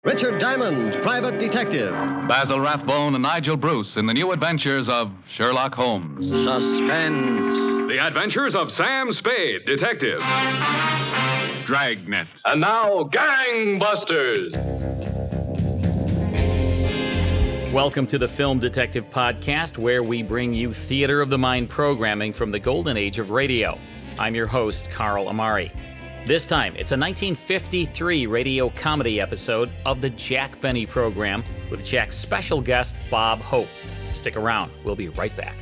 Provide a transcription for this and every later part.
Richard Diamond, private detective. Basil Rathbone and Nigel Bruce in the new adventures of Sherlock Holmes. Suspense. The adventures of Sam Spade, detective. Dragnet. And now, Gangbusters. Welcome to the Film Detective Podcast, where we bring you theater of the mind programming from the golden age of radio. I'm your host, Carl Amari. This time, it's a 1953 radio comedy episode of the Jack Benny program with Jack's special guest, Bob Hope. Stick around. We'll be right back.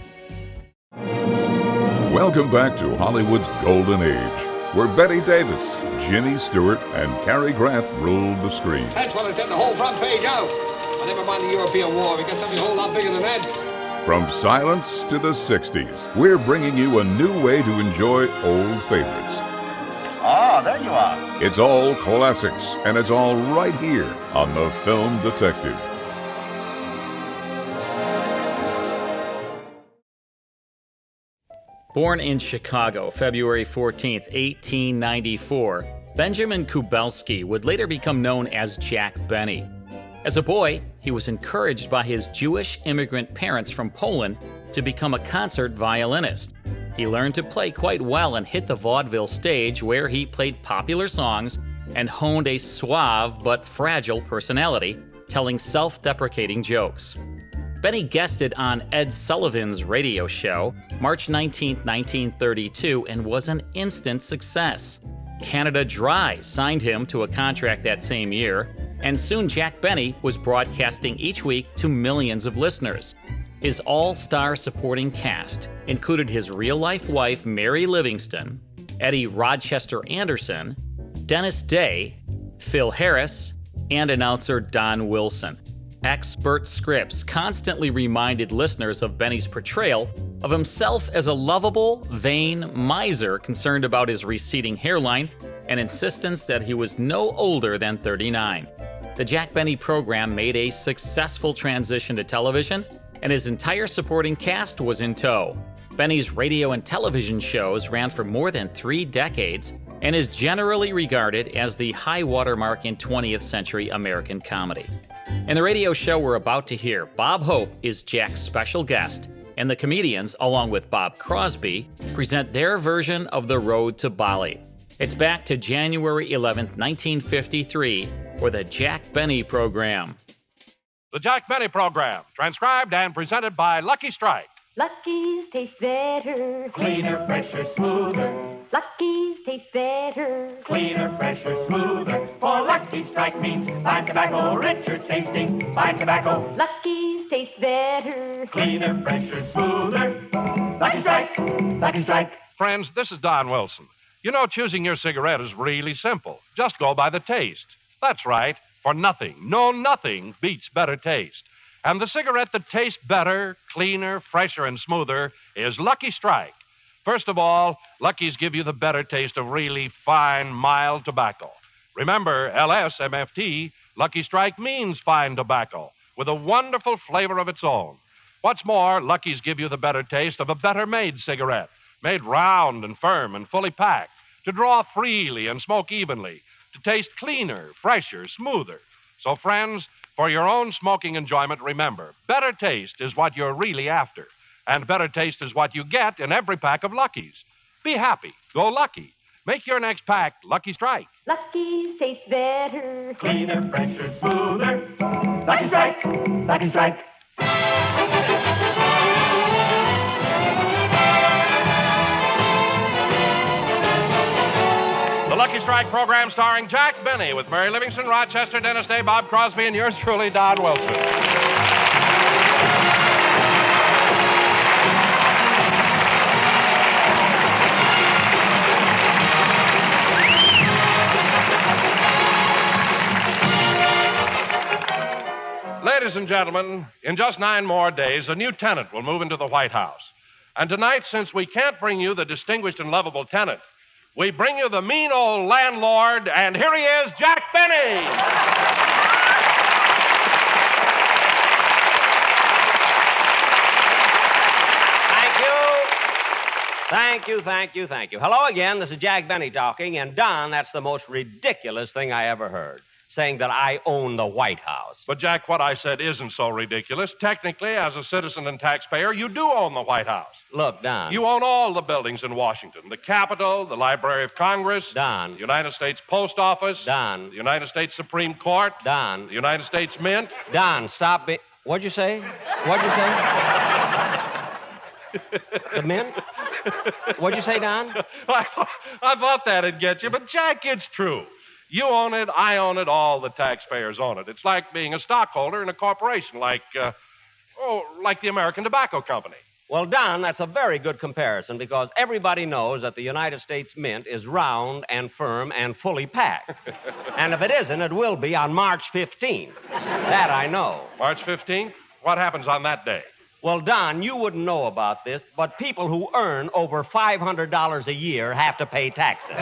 Welcome back to Hollywood's golden age, where Betty Davis, Jimmy Stewart, and Cary Grant ruled the screen. That's what I said, the whole front page out. Well, never mind the European War. We got something a whole lot bigger than that. From silence to the 60s, we're bringing you a new way to enjoy old favorites. Ah, there you are. It's all classics, and it's all right here on The Film Detective. Born in Chicago, February 14th, 1894, Benjamin Kubelski would later become known as Jack Benny. As a boy, he was encouraged by his Jewish immigrant parents from Poland to become a concert violinist. He learned to play quite well and hit the vaudeville stage, where he played popular songs and honed a suave but fragile personality, telling self-deprecating jokes. Benny guested on Ed Sullivan's radio show, March 19, 1932, and was an instant success. Canada Dry signed him to a contract that same year, and soon Jack Benny was broadcasting each week to millions of listeners. His all-star supporting cast included his real-life wife, Mary Livingstone, Eddie Rochester Anderson, Dennis Day, Phil Harris, and announcer Don Wilson. Expert scripts constantly reminded listeners of Benny's portrayal of himself as a lovable, vain miser concerned about his receding hairline and insistence that he was no older than 39. The Jack Benny program made a successful transition to television, and his entire supporting cast was in tow. Benny's radio and television shows ran for more than 3 decades and is generally regarded as the high watermark in 20th century American comedy. In the radio show we're about to hear, Bob Hope is Jack's special guest, and the comedians, along with Bob Cosby, present their version of The Road to Bali. It's back to January 11th, 1953, for the Jack Benny program. The Jack Benny program, transcribed and presented by Lucky Strike. Lucky's taste better. Cleaner, fresher, smoother. Lucky's taste better. Cleaner, fresher, smoother. For Lucky Strike means fine tobacco, richer tasting, fine tobacco. Lucky's taste better. Cleaner, fresher, smoother. Lucky Strike, Lucky Strike. Friends, this is Don Wilson. You know, choosing your cigarette is really simple. Just go by the taste. That's right. For nothing, no nothing beats better taste. And the cigarette that tastes better, cleaner, fresher, and smoother is Lucky Strike. First of all, Lucky's give you the better taste of really fine, mild tobacco. Remember, LSMFT, Lucky Strike means fine tobacco with a wonderful flavor of its own. What's more, Lucky's give you the better taste of a better-made cigarette, made round and firm and fully packed, to draw freely and smoke evenly, to taste cleaner, fresher, smoother. So, friends, for your own smoking enjoyment, remember, better taste is what you're really after. And better taste is what you get in every pack of Lucky's. Be happy. Go Lucky. Make your next pack Lucky Strike. Lucky's taste better. Cleaner, fresher, smoother. Lucky Strike, Lucky Strike. The Lucky Strike program starring Jack Benny with Mary Livingstone, Rochester, Dennis Day, Bob Cosby, and yours truly, Don Wilson. Ladies and gentlemen, in just 9 more days, a new tenant will move into the White House. And tonight, since we can't bring you the distinguished and lovable tenant, we bring you the mean old landlord, and here he is, Jack Benny. Thank you. Hello again, this is Jack Benny talking, and Don, that's the most ridiculous thing I ever heard. saying that I own the White House. But, Jack, what I said isn't so ridiculous. Technically, as a citizen and taxpayer, you do own the White House. Look, Don. You own all the buildings in Washington. The Capitol, the Library of Congress. Don. The United States Post Office. Don. The United States Supreme Court. Don. The United States Mint. Don, stop it. What'd you say? What'd you say? The Mint? What'd you say, Don? I thought that'd get you, but, Jack, it's true. You own it, I own it, all the taxpayers own it. It's like being a stockholder in a corporation, like the American Tobacco Company. Well, Don, that's a very good comparison because everybody knows that the United States Mint is round and firm and fully packed. And if it isn't, it will be on March 15th. That I know. March 15th? What happens on that day? Well, Don, you wouldn't know about this, but people who earn over $500 a year have to pay taxes.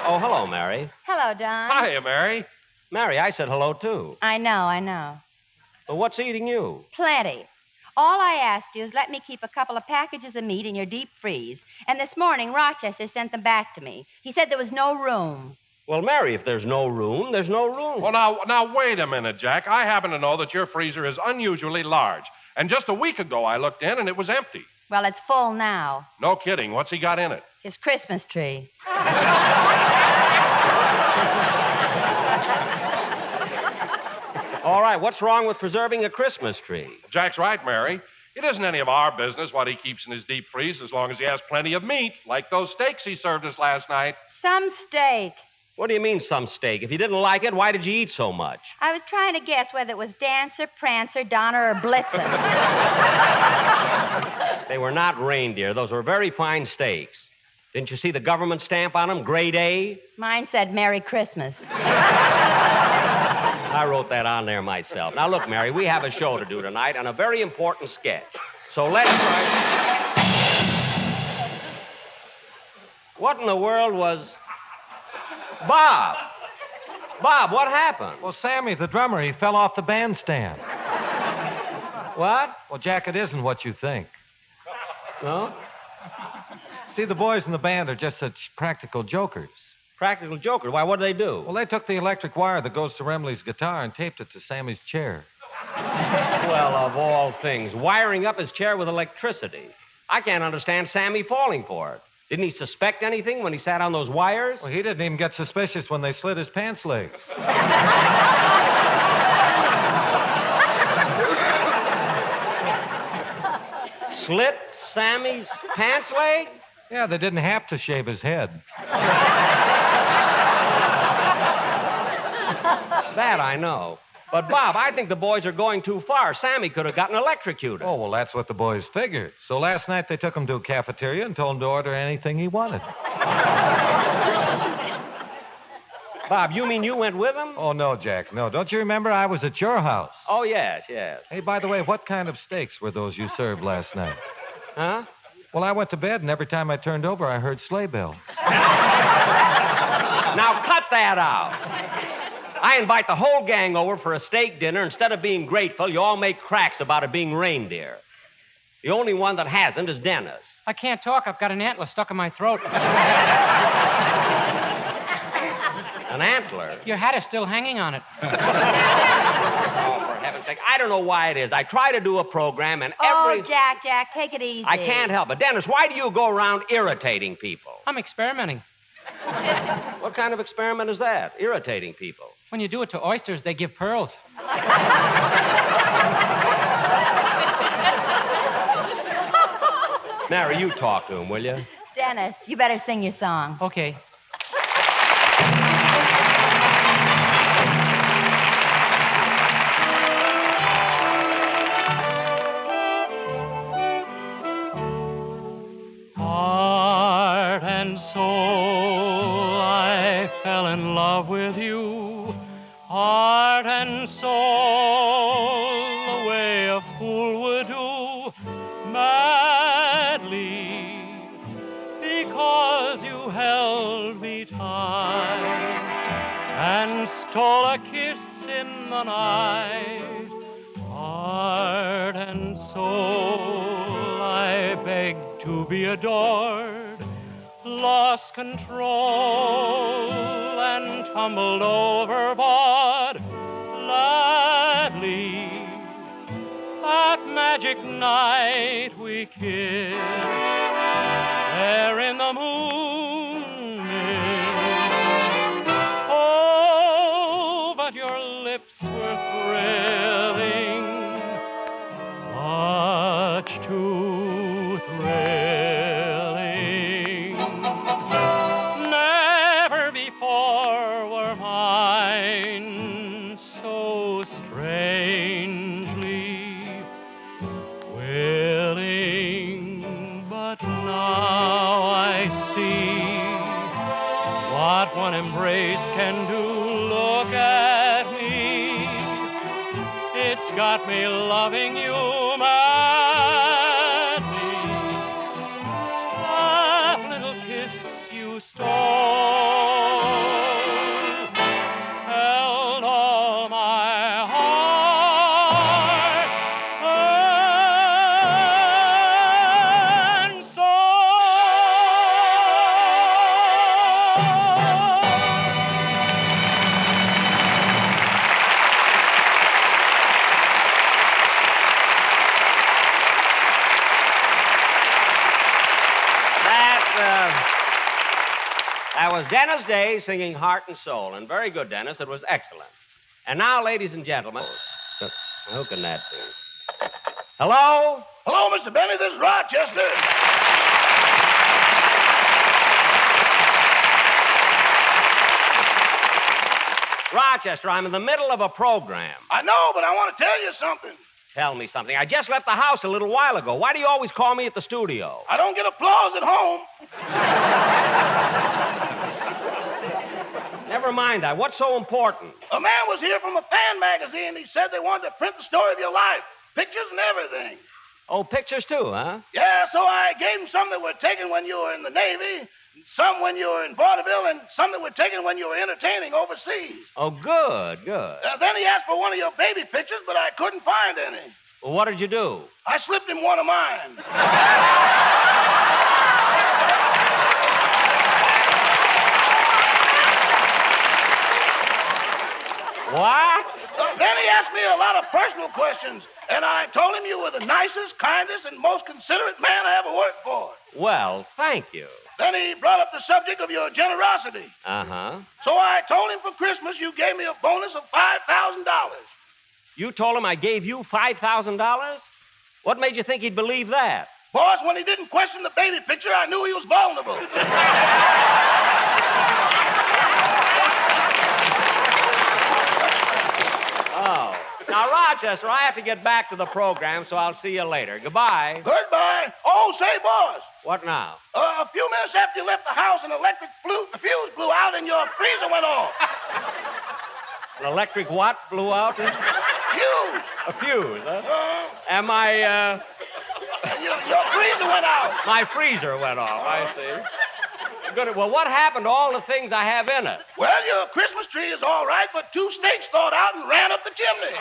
Oh, hello, Mary. Hello, Don. Hiya, Mary. Mary, I said hello, too. I know. Well, what's eating you? Plenty. All I asked you is let me keep a couple of packages of meat in your deep freeze. And this morning, Rochester sent them back to me. He said there was no room. Well, Mary, if there's no room, there's no room. Well, now, wait a minute, Jack. I happen to know that your freezer is unusually large. And just a week ago, I looked in and it was empty. Well, it's full now. No kidding. What's he got in it? His Christmas tree. All right, what's wrong with preserving a Christmas tree? Jack's right, Mary. It isn't any of our business what he keeps in his deep freeze as long as he has plenty of meat, like those steaks he served us last night. Some steak. What do you mean, some steak? If you didn't like it, why did you eat so much? I was trying to guess whether it was Dancer, Prancer, Donner, or Blitzen. They were not reindeer. Those were very fine steaks. Didn't you see the government stamp on them? Grade A? Mine said Merry Christmas. I wrote that on there myself. Now, look, Mary, we have a show to do tonight and a very important sketch. So let's try... What in the world was... Bob! Bob, what happened? Well, Sammy, the drummer, he fell off the bandstand. What? Well, Jack, it isn't what you think. No? See, the boys in the band are just such practical jokers. Practical jokers? Why, what did they do? Well, they took the electric wire that goes to Remley's guitar and taped it to Sammy's chair. Well, of all things, wiring up his chair with electricity. I can't understand Sammy falling for it. Didn't he suspect anything when he sat on those wires? Well, he didn't even get suspicious when they slit his pants legs. Slit Sammy's pants leg? Yeah, they didn't have to shave his head. That I know. But, Bob, I think the boys are going too far. Sammy could have gotten electrocuted. Oh, well, that's what the boys figured. So last night they took him to a cafeteria and told him to order anything he wanted. Bob, you mean you went with him? Oh, no, Jack, no. Don't you remember I was at your house? Oh, yes. Hey, by the way, what kind of steaks were those you served last night? Huh? Well, I went to bed, and every time I turned over, I heard sleigh bells. Now, cut that out. I invite the whole gang over for a steak dinner. Instead of being grateful, you all make cracks about it being reindeer. The only one that hasn't is Dennis. I can't talk. I've got an antler stuck in my throat. An antler? Your hat is still hanging on it. Oh, for heaven's sake. I don't know why it is. I try to do a program and every... Oh, Jack, take it easy. I can't help it. Dennis, why do you go around irritating people? I'm experimenting. What kind of experiment is that? Irritating people. When you do it to oysters, they give pearls. Mary, you talk to him, will you? Dennis, you better sing your song. Okay. Heart and soul, I fell in love with you. Heart and soul, the way a fool would do, madly, because you held me tight and stole a kiss in the night. Heart and soul, I beg to be adored. lost control and tumbled overboard. Gladly, that magic night we kissed, there in the moonlit. Oh, but your lips were thrilling, much too thrilling. Never before were mine so strangely willing, but now I see what one embrace can do. Look at me, it's got me loving you madly. That little kiss you stole held all my heart and soul. That was Dennis Day singing Heart and Soul. And very good, Dennis. It was excellent. And now, ladies and gentlemen, who can that be? Hello? Hello, Mr. Benny. This is Rochester. Rochester, I'm in the middle of a program. I know, but I want to tell you something. Tell me something. I just left the house a little while ago. Why do you always call me at the studio? I don't get applause at home. Never mind that. What's so important? A man was here from a fan magazine. He said they wanted to print the story of your life, pictures and everything. Oh, pictures too, huh? Yeah, so I gave him some that were taken when you were in the Navy, some when you were in Vaudeville, and some that were taken when you were entertaining overseas. Oh, good, good. Then he asked for one of your baby pictures, but I couldn't find any. Well, what did you do? I slipped him one of mine. What? Then he asked me a lot of personal questions, and I told him you were the nicest, kindest, and most considerate man I ever worked for. Well, thank you. Then he brought up the subject of your generosity. Uh-huh. So I told him for Christmas you gave me a bonus of $5,000. You told him I gave you $5,000? What made you think he'd believe that? Boss, when he didn't question the baby picture, I knew he was vulnerable. Oh. Now, Rochester, I have to get back to the program, so I'll see you later. Goodbye. Goodbye. Oh, say, boss. What now? A few minutes after you left the house, an electric fuse blew out and your freezer went off. An electric what blew out? Fuse. A fuse, huh? Am I, Your freezer went out. My freezer went off, I see. Good. Well, what happened to all the things I have in it? Well, your Christmas tree is all right, but 2 snakes thawed out and ran up the chimney.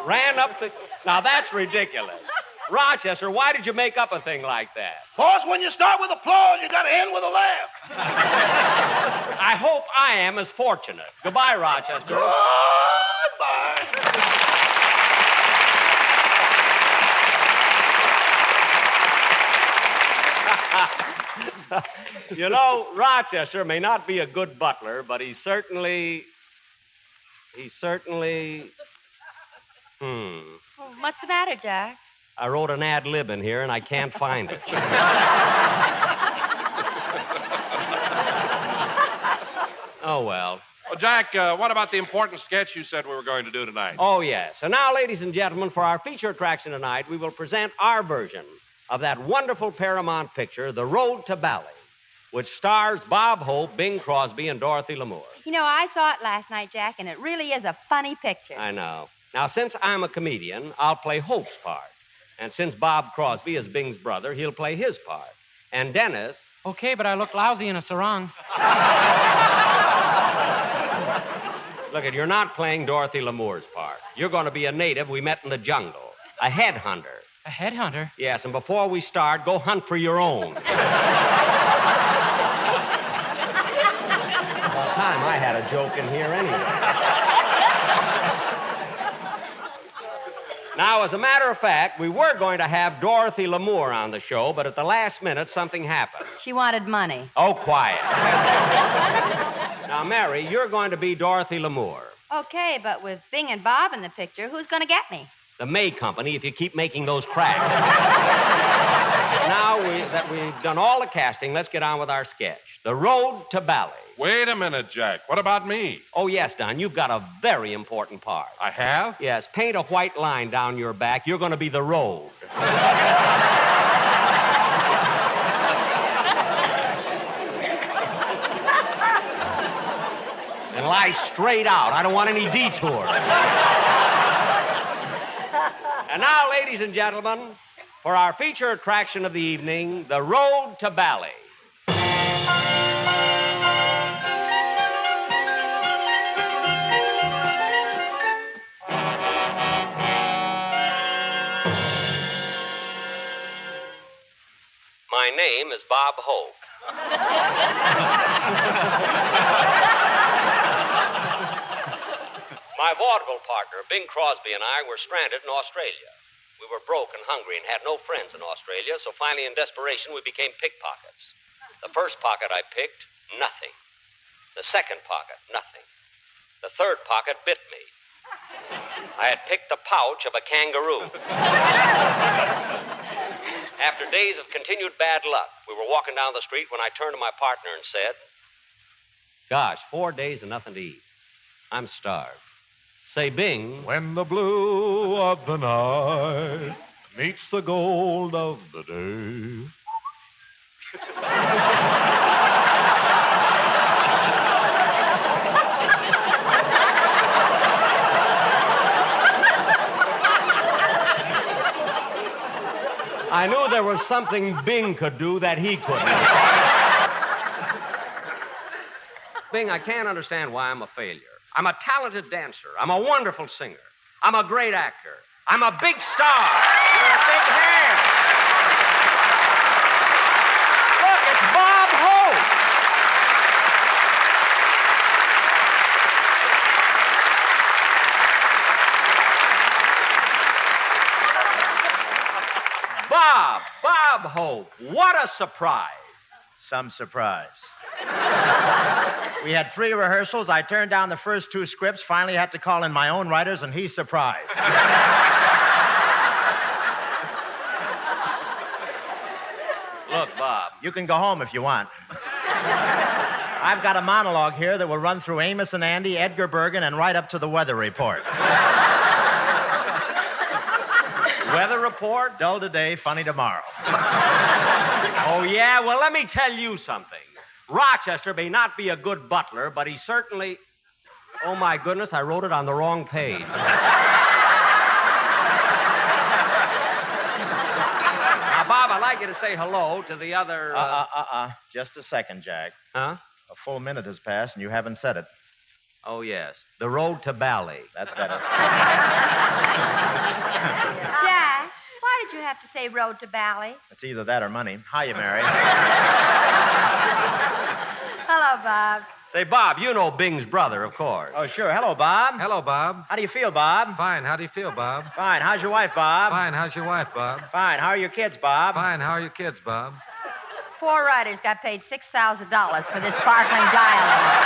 Ran up the... Now, that's ridiculous. Rochester, why did you make up a thing like that? Boss, when you start with applause, you got to end with a laugh. I hope I am as fortunate. Goodbye, Rochester. Goodbye. You know, Rochester may not be a good butler, but he certainly... Oh, what's the matter, Jack? I wrote an ad lib in here, and I can't find it. Oh, well. Well, Jack, what about the important sketch you said we were going to do tonight? Oh, yes. And now, ladies and gentlemen, for our feature attraction tonight, we will present our version of that wonderful Paramount picture, The Road to Bali, which stars Bob Hope, Bing Crosby, and Dorothy Lamour. You know, I saw it last night, Jack, and it really is a funny picture. I know. Now, since I'm a comedian, I'll play Hope's part. And since Bob Crosby is Bing's brother, he'll play his part. And Dennis... Okay, but I look lousy in a sarong. Look, you're not playing Dorothy Lamour's part. You're going to be a native we met in the jungle. A headhunter. A headhunter? Yes, and before we start, go hunt for your own. About time I had a joke in here anyway. Now, as a matter of fact, we were going to have Dorothy Lamour on the show, but at the last minute, something happened. She wanted money. Oh, quiet. Now, Mary, you're going to be Dorothy Lamour. Okay, but with Bing and Bob in the picture, who's going to get me? The May Company, if you keep making those cracks. Now that we've done all the casting, let's get on with our sketch. The Road to Bali. Wait a minute, Jack. What about me? Oh, yes, Don. You've got a very important part. I have? Yes. Paint a white line down your back. You're going to be the road. And lie straight out. I don't want any detours. And now, ladies and gentlemen, for our feature attraction of the evening, The Road to Bali. My name is Bob Hope. My vaudeville partner, Bing Crosby, and I were stranded in Australia. We were broke and hungry and had no friends in Australia, so finally, in desperation, we became pickpockets. The first pocket I picked, nothing. The second pocket, nothing. The third pocket bit me. I had picked the pouch of a kangaroo. After days of continued bad luck, we were walking down the street when I turned to my partner and said, "Gosh, 4 days and nothing to eat. I'm starved." Say, Bing. When the blue of the night meets the gold of the day. I knew there was something Bing could do that he couldn't. Bing, I can't understand why I'm a failure. I'm a talented dancer. I'm a wonderful singer. I'm a great actor. I'm a big star. You're a big hand. Look, it's Bob Hope. Bob Hope. What a surprise. Some surprise. We had 3 rehearsals. I turned down the first 2 scripts, finally had to call in my own writers, and he's surprised. Look, Bob. You can go home if you want. I've got a monologue here that will run through Amos and Andy, Edgar Bergen, and right up to the weather report. Weather report? Dull today, funny tomorrow. Oh, yeah? Well, let me tell you something. Rochester may not be a good butler, but he certainly... Oh, my goodness, I wrote it on the wrong page. Now, Bob, I'd like you to say hello to the other... Just a second, Jack. Huh? A full minute has passed, and you haven't said it. Oh, yes. The Road to Bali. That's better. Jack, why did you have to say Road to Bali? It's either that or money. Hiya, Mary. Hello, Bob. Say, Bob, you know Bing's brother, of course. Oh, sure. Hello, Bob. Hello, Bob. How do you feel, Bob? Fine. How do you feel, Bob? Fine. How's your wife, Bob? Fine. How's your wife, Bob? Fine. How are your kids, Bob? Fine. How are your kids, Bob? 4 writers got paid $6,000 for this sparkling dialogue.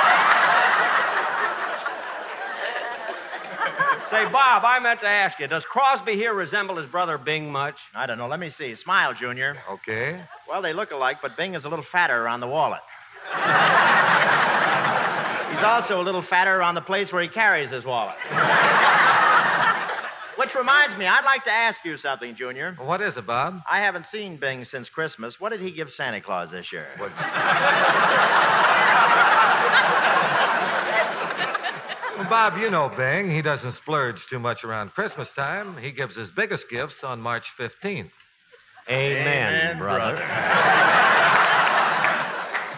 Say, Bob, I meant to ask you, does Crosby here resemble his brother Bing much? I don't know. Let me see. Smile, Junior. Okay. Well, they look alike, but Bing is a little fatter around the wallet. He's also a little fatter around the place where he carries his wallet. Which reminds me, I'd like to ask you something, Junior. What is it, Bob? I haven't seen Bing since Christmas. What did he give Santa Claus this year? What? Well, Bob, you know Bing. He doesn't splurge too much around Christmas time. He gives his biggest gifts on March 15th. Amen, brother.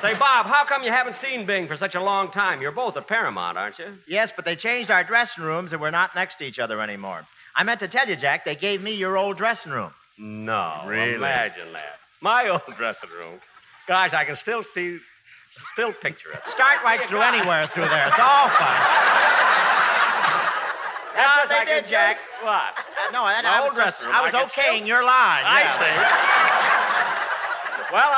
Say, Bob, how come you haven't seen Bing for such a long time? You're both at Paramount, aren't you? Yes, but they changed our dressing rooms and we're not next to each other anymore. I meant to tell you, Jack, they gave me your old dressing room. No. Really? Imagine that. My old dressing room. Gosh, I can still picture it. Start right through anywhere through there. It's all fine. That's what they did, Jack. What? I was dressing room. I was okaying your line. I see. Well,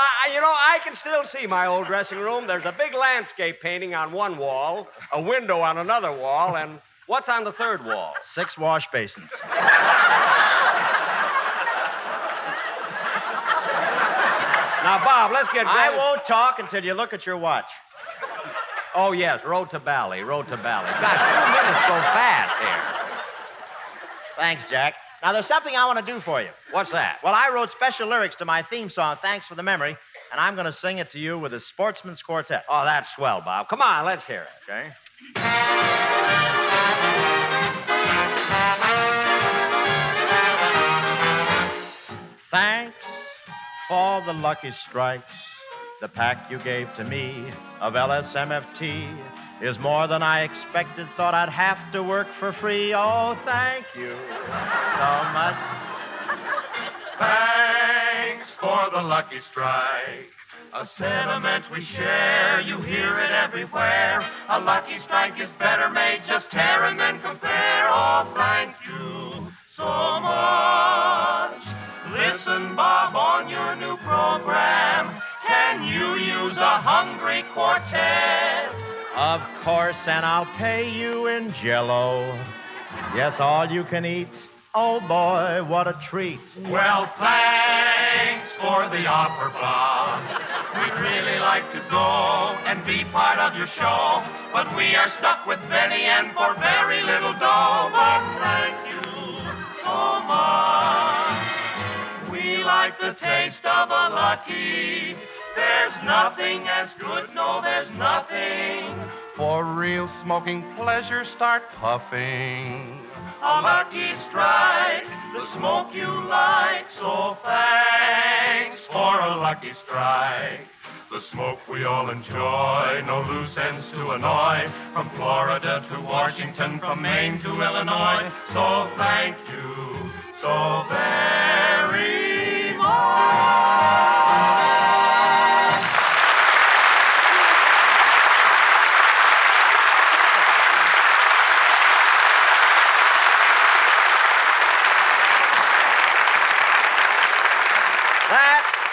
I can still see my old dressing room. There's a big landscape painting on one wall, a window on another wall, and what's on the third wall? 6 wash basins. Now, Bob, let's get going. I won't talk until you look at your watch. Oh, yes, road to Bali. Gosh, 2 minutes go fast here. Thanks, Jack. Now, there's something I want to do for you. What's that? Well, I wrote special lyrics to my theme song, Thanks for the Memory, and I'm going to sing it to you with a Sportsman's Quartet. Oh, that's swell, Bob. Come on, let's hear it. Okay. Thanks for the lucky strikes. The pack you gave to me of LSMFT is more than I expected. Thought I'd have to work for free. Oh, thank you so much. Thanks for the lucky strike. A sentiment we share, you hear it everywhere. A lucky strike is better made, just tear and then compare. Oh, thank you so much. Listen, Bob, on your new program, can you use a hungry quartet? Of course, and I'll pay you in Jell-O. Yes, all you can eat. Oh, boy, what a treat. Well, thanks for the offer, Bob. We'd really like to go and be part of your show, but we are stuck with Benny and for very little dough. But thank you so much. We like the taste of a lucky. There's nothing as good, no, there's nothing. For real smoking pleasure, start puffing. A lucky strike, the smoke you like. So thanks for a lucky strike. The smoke we all enjoy, no loose ends to annoy. From Florida to Washington, from Maine to Illinois. So thank you so very much.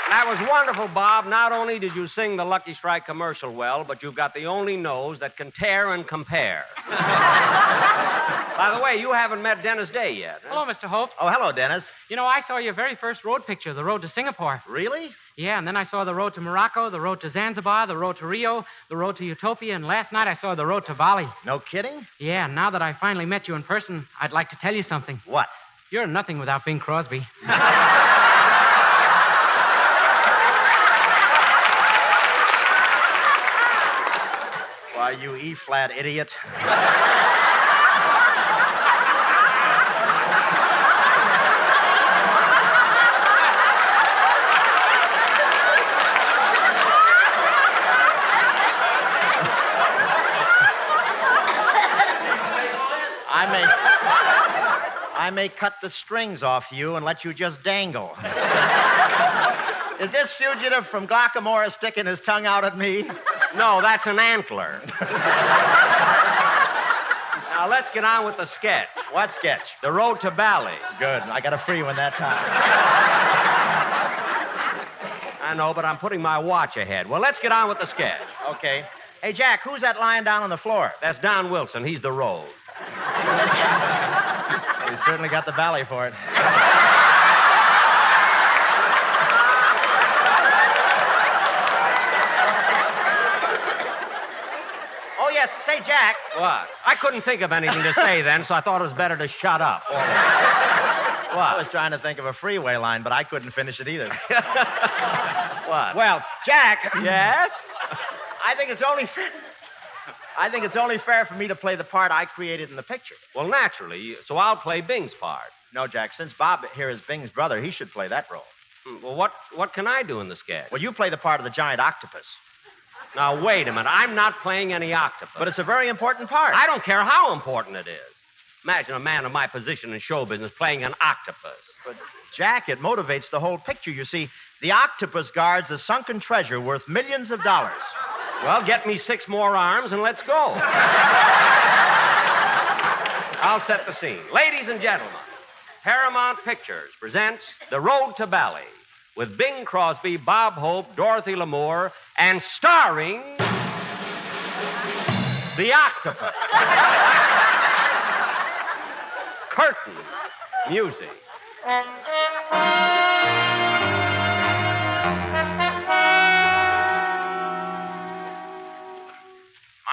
That was wonderful, Bob. Not only did you sing the Lucky Strike commercial well, but you've got the only nose that can tear and compare. By the way, you haven't met Dennis Day yet. Huh? Hello, Mr. Hope. Oh, hello, Dennis. You know, I saw your very first road picture, The Road to Singapore. Really? Yeah, and then I saw The Road to Morocco, The Road to Zanzibar, The Road to Rio, The Road to Utopia, and last night I saw The Road to Bali. No kidding? Yeah, and now that I finally met you in person, I'd like to tell you something. What? You're nothing without Bing Crosby. Why, you E-flat idiot. I may cut the strings off you and let you just dangle. Is this fugitive from Glockamora sticking his tongue out at me? No, that's an antler. Now, let's get on with the sketch. What sketch? The Road to Bali. Good. I got a free one that time. I know, but I'm putting my watch ahead. Well, let's get on with the sketch. Okay. Hey, Jack, who's that lying down on the floor? That's Don Wilson. He's the road. Well, he certainly got the valley for it. Oh, yes. Say, Jack. What? I couldn't think of anything to say then, so I thought it was better to shut up. What? I was trying to think of a freeway line, but I couldn't finish it either. What? Well, Jack. Yes? I think it's only fair for me to play the part I created in the picture. Well, naturally. So I'll play Bing's part. No, Jack. Since Bob here is Bing's brother, he should play that role. Well, what can I do in the sketch? Well, you play the part of the giant octopus. Now, wait a minute. I'm not playing any octopus. But it's a very important part. I don't care how important it is. Imagine a man of my position in show business playing an octopus. But, Jack, it motivates the whole picture. You see, the octopus guards a sunken treasure worth millions of dollars. Well, get me 6 more arms and let's go. I'll set the scene. Ladies and gentlemen, Paramount Pictures presents The Road to Bali with Bing Crosby, Bob Hope, Dorothy Lamour, and starring the octopus. Curtain music. My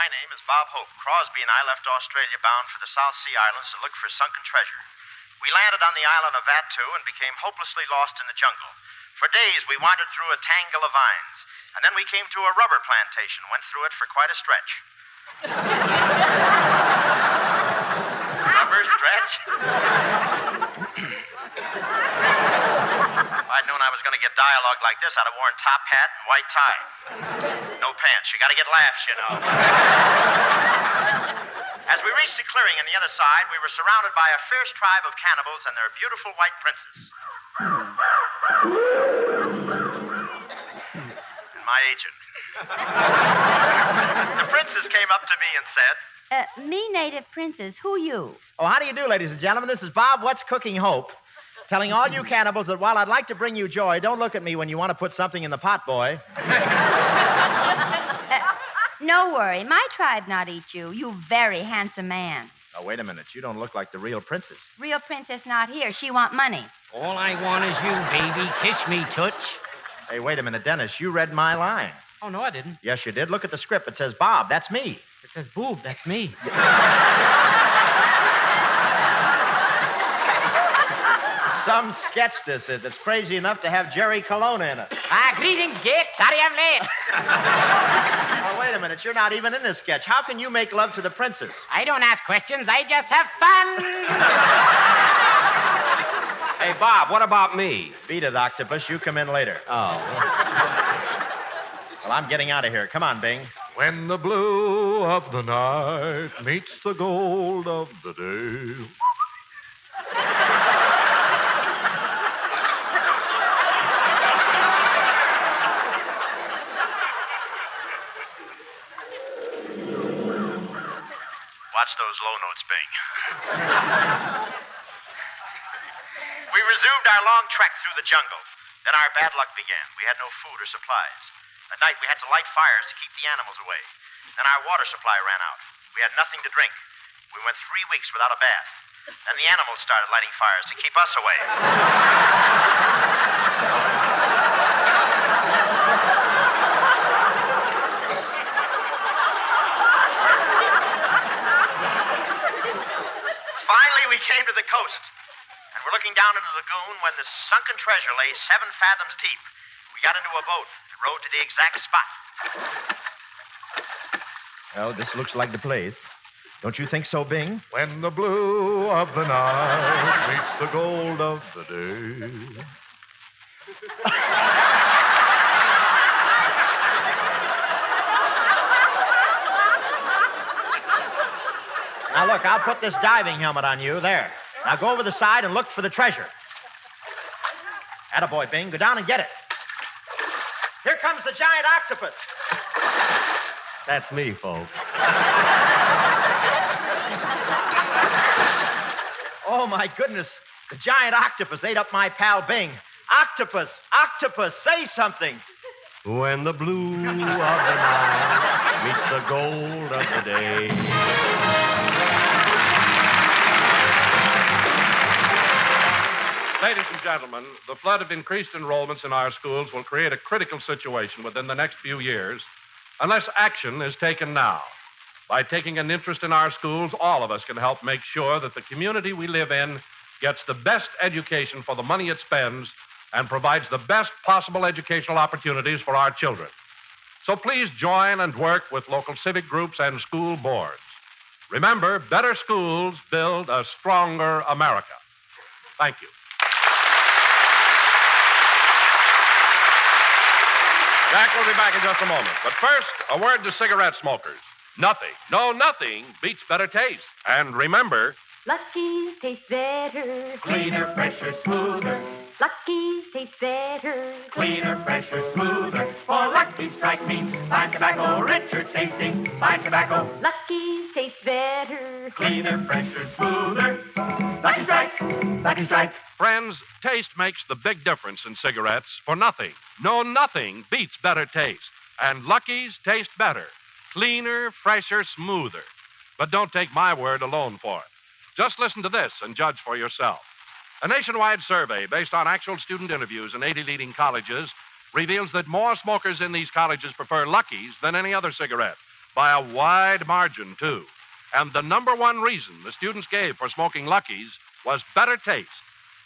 name is Bob Hope. Crosby and I left Australia bound for the South Sea Islands to look for sunken treasure. We landed on the island of Vaudeville and became hopelessly lost in the jungle. For days, we wandered through a tangle of vines, and then we came to a rubber plantation, went through it for quite a stretch. Rubber stretch? If I'd known I was going to get dialogue like this, I'd have worn top hat and white tie. No pants. You got to get laughs, you know. As we reached a clearing on the other side, we were surrounded by a fierce tribe of cannibals and their beautiful white princess. And my agent. The princess came up to me and said, me, native princess, who you? Oh, how do you do, ladies and gentlemen? This is Bob, What's Cooking Hope, telling all you cannibals that while I'd like to bring you joy, don't look at me when you want to put something in the pot, boy. No worry. My tribe not eat you. You very handsome man. Oh, wait a minute. You don't look like the real princess. Real princess not here. She want money. All I want is you, baby. Kiss me, Toots. Hey, wait a minute, Dennis. You read my line. Oh, no, I didn't. Yes, you did. Look at the script. It says Bob. That's me. It says boob. That's me. Some sketch this is. It's crazy enough to have Jerry Colonna in it. Greetings, Git. Sorry I'm late. Oh, wait a minute. You're not even in this sketch. How can you make love to the princess? I don't ask questions. I just have fun. Hey, Bob, what about me? Beat it, Octopus. You come in later. Oh. Well, I'm getting out of here. Come on, Bing. When the blue of the night meets the gold of the day. Watch those low notes, Bing. We resumed our long trek through the jungle. Then our bad luck began. We had no food or supplies. At night, we had to light fires to keep the animals away. Then our water supply ran out. We had nothing to drink. We went 3 weeks without a bath. Then the animals started lighting fires to keep us away. Finally, we came to the coast, and we're looking down into the lagoon when the sunken treasure lay 7 fathoms deep. We got into a boat and rowed to the exact spot. Well, this looks like the place. Don't you think so, Bing? When the blue of the night meets the gold of the day. Now, look, I'll put this diving helmet on you. There. Now, go over the side and look for the treasure. Attaboy, Bing. Go down and get it. Here comes the giant octopus. That's me, folks. Oh, my goodness. The giant octopus ate up my pal Bing. Octopus, octopus, say something. When the blue of the night meets the gold of the day. Ladies and gentlemen, the flood of increased enrollments in our schools will create a critical situation within the next few years unless action is taken now. By taking an interest in our schools, all of us can help make sure that the community we live in gets the best education for the money it spends and provides the best possible educational opportunities for our children. So please join and work with local civic groups and school boards. Remember, better schools build a stronger America. Thank you. Jack will be back in just a moment. But first, a word to cigarette smokers. Nothing, no, nothing beats better taste. And remember, Lucky's taste better. Cleaner, fresher, smoother. Lucky's taste better. Cleaner, fresher, smoother. For Lucky Strike means fine tobacco, richer tasting. Fine tobacco. Lucky's taste better. Cleaner, fresher, smoother. Lucky Strike. Lucky Strike. friends, taste makes the big difference in cigarettes. For nothing, no, nothing beats better taste. And Lucky's taste better. Cleaner, fresher, smoother. But don't take my word alone for it. Just listen to this and judge for yourself. A nationwide survey based on actual student interviews in 80 leading colleges reveals that more smokers in these colleges prefer Lucky's than any other cigarette, by a wide margin, too. And the number one reason the students gave for smoking Lucky's was better taste.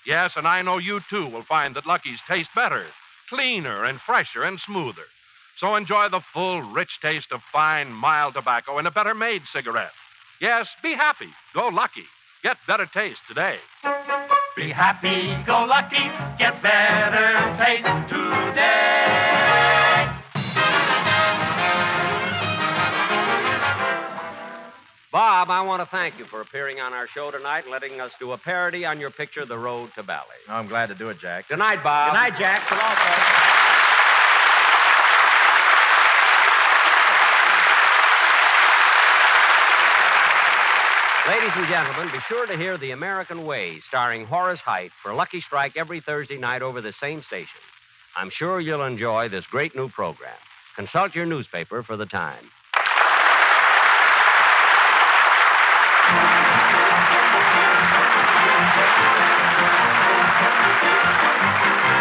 Yes, and I know you, too, will find that Lucky's taste better, cleaner and fresher and smoother. So enjoy the full, rich taste of fine, mild tobacco in a better-made cigarette. Yes, be happy. Go Lucky. Get better taste today. Be happy, go Lucky, get better taste today. Bob, I want to thank you for appearing on our show tonight and letting us do a parody on your picture, The Road to Bali. Oh, I'm glad to do it, Jack. Good night, Bob. Good night, Jack. So long, folks. Ladies and gentlemen, be sure to hear The American Way, starring Horace Heidt, for Lucky Strike every Thursday night over the same station. I'm sure you'll enjoy this great new program. Consult your newspaper for the time.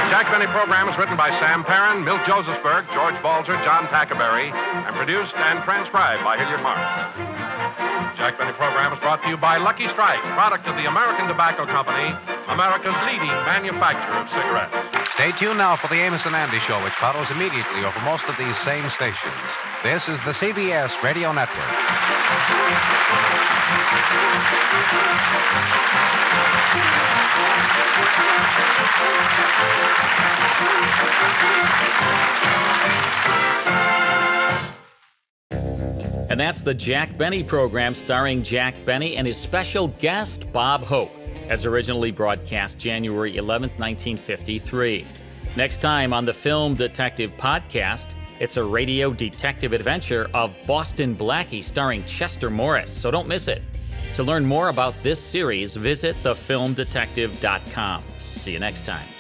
The Jack Benny program is written by Sam Perrin, Milt Josephsberg, George Balzer, John Tackerberry, and produced and transcribed by Hilliard Marks. Jack Benny program is brought to you by Lucky Strike, product of the American Tobacco Company, America's leading manufacturer of cigarettes. Stay tuned now for the Amos and Andy Show, which follows immediately over most of these same stations. This is the CBS Radio Network. And that's the Jack Benny program starring Jack Benny and his special guest, Bob Hope, as originally broadcast January 11th, 1953. Next time on the Film Detective Podcast, it's a radio detective adventure of Boston Blackie starring Chester Morris, so don't miss it. To learn more about this series, visit thefilmdetective.com. See you next time.